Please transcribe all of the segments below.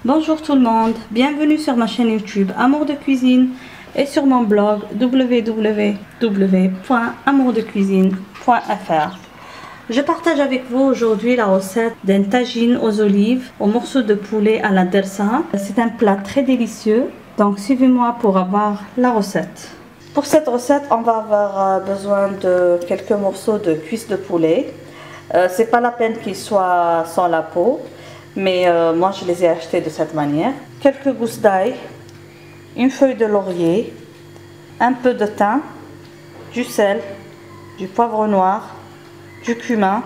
Bonjour tout le monde, bienvenue sur ma chaîne YouTube Amour de Cuisine et sur mon blog www.amourdecuisine.fr. Je partage avec vous aujourd'hui la recette d'un tagine aux olives aux morceaux de poulet à la dersa. C'est un plat très délicieux, donc suivez-moi pour avoir la recette. Pour cette recette, on va avoir besoin de quelques morceaux de cuisses de poulet. C'est pas la peine qu'ils soient sans la peau, mais moi je les ai achetés de cette manière. Quelques gousses d'ail, une feuille de laurier, un peu de thym, du sel, du poivre noir, du cumin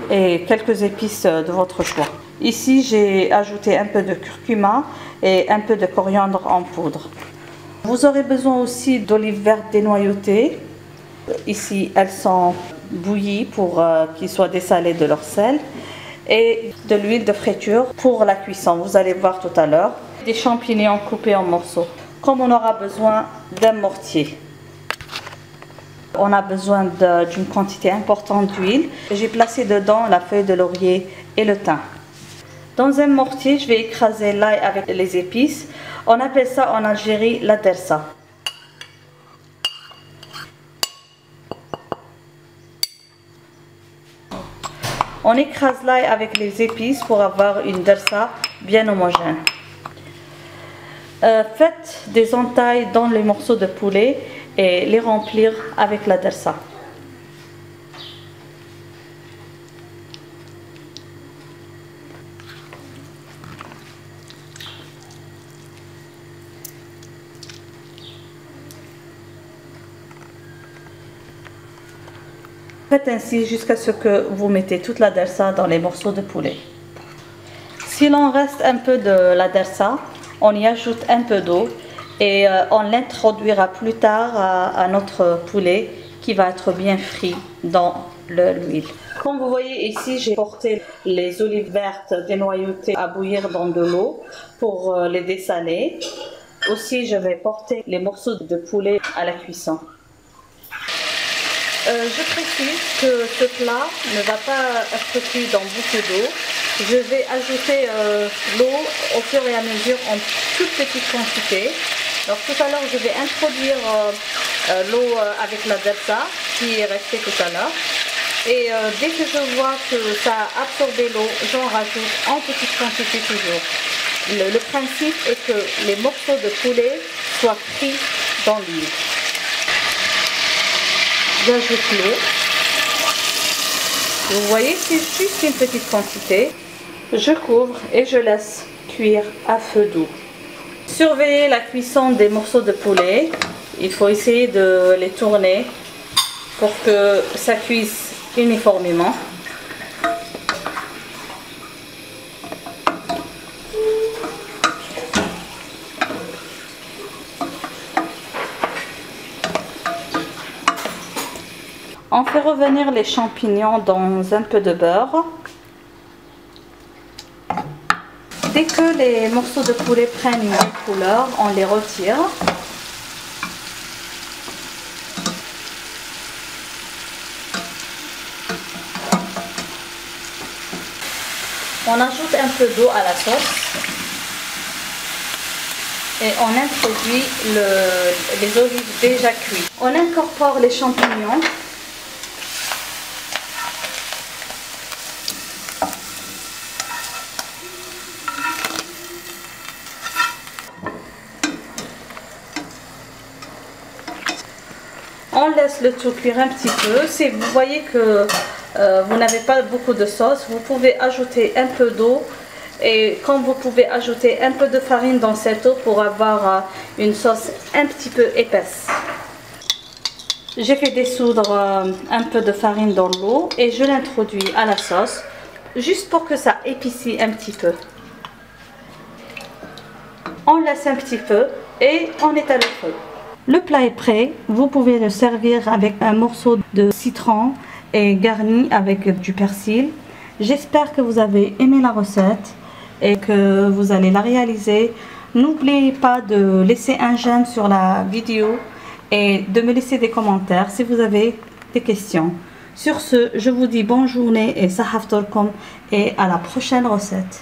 et quelques épices de votre choix. Ici j'ai ajouté un peu de curcuma et un peu de coriandre en poudre. Vous aurez besoin aussi d'olives vertes dénoyautées. Ici elles sont bouillies pour qu'ils soient dessalées de leur sel, et de l'huile de friture pour la cuisson, vous allez voir tout à l'heure. Des champignons coupés en morceaux. Comme on aura besoin d'un mortier, on a besoin d'une quantité importante d'huile. J'ai placé dedans la feuille de laurier et le thym. Dans un mortier, je vais écraser l'ail avec les épices. On appelle ça en Algérie la dersa. On écrase l'ail avec les épices pour avoir une dersa bien homogène. Faites des entailles dans les morceaux de poulet et les remplir avec la dersa. Faites ainsi jusqu'à ce que vous mettez toute la dersa dans les morceaux de poulet. S'il en reste un peu de la dersa, on y ajoute un peu d'eau et on l'introduira plus tard à notre poulet qui va être bien frit dans l'huile. Comme vous voyez ici, j'ai porté les olives vertes dénoyautées à bouillir dans de l'eau pour les dessaler. Aussi, je vais porter les morceaux de poulet à la cuisson. Je précise que ce plat ne va pas être cuit dans beaucoup d'eau. Je vais ajouter l'eau au fur et à mesure en toute petite quantité. Alors tout à l'heure, je vais introduire l'eau avec la dersa qui est restée tout à l'heure. Et dès que je vois que ça a absorbé l'eau, j'en rajoute en petite quantité toujours. Le principe est que les morceaux de poulet soient frits dans l'huile. J'ajoute l'eau. Vous voyez, c'est juste une petite quantité. Je couvre et je laisse cuire à feu doux. Surveillez la cuisson des morceaux de poulet. Il faut essayer de les tourner pour que ça cuise uniformément. On fait revenir les champignons dans un peu de beurre. Dès que les morceaux de poulet prennent une belle couleur, on les retire. On ajoute un peu d'eau à la sauce. Et on introduit les olives déjà cuites. On incorpore les champignons. On laisse le tout cuire un petit peu. Si vous voyez que vous n'avez pas beaucoup de sauce, vous pouvez ajouter un peu d'eau. Et quand vous pouvez ajouter un peu de farine dans cette eau pour avoir une sauce un petit peu épaisse. J'ai fait dessoudre un peu de farine dans l'eau et je l'introduis à la sauce, juste pour que ça épicie un petit peu. On laisse un petit peu et on éteint le feu. Le plat est prêt, vous pouvez le servir avec un morceau de citron et garni avec du persil. J'espère que vous avez aimé la recette et que vous allez la réaliser. N'oubliez pas de laisser un j'aime sur la vidéo et de me laisser des commentaires si vous avez des questions. Sur ce, je vous dis bonne journée et sahaftorkom et à la prochaine recette.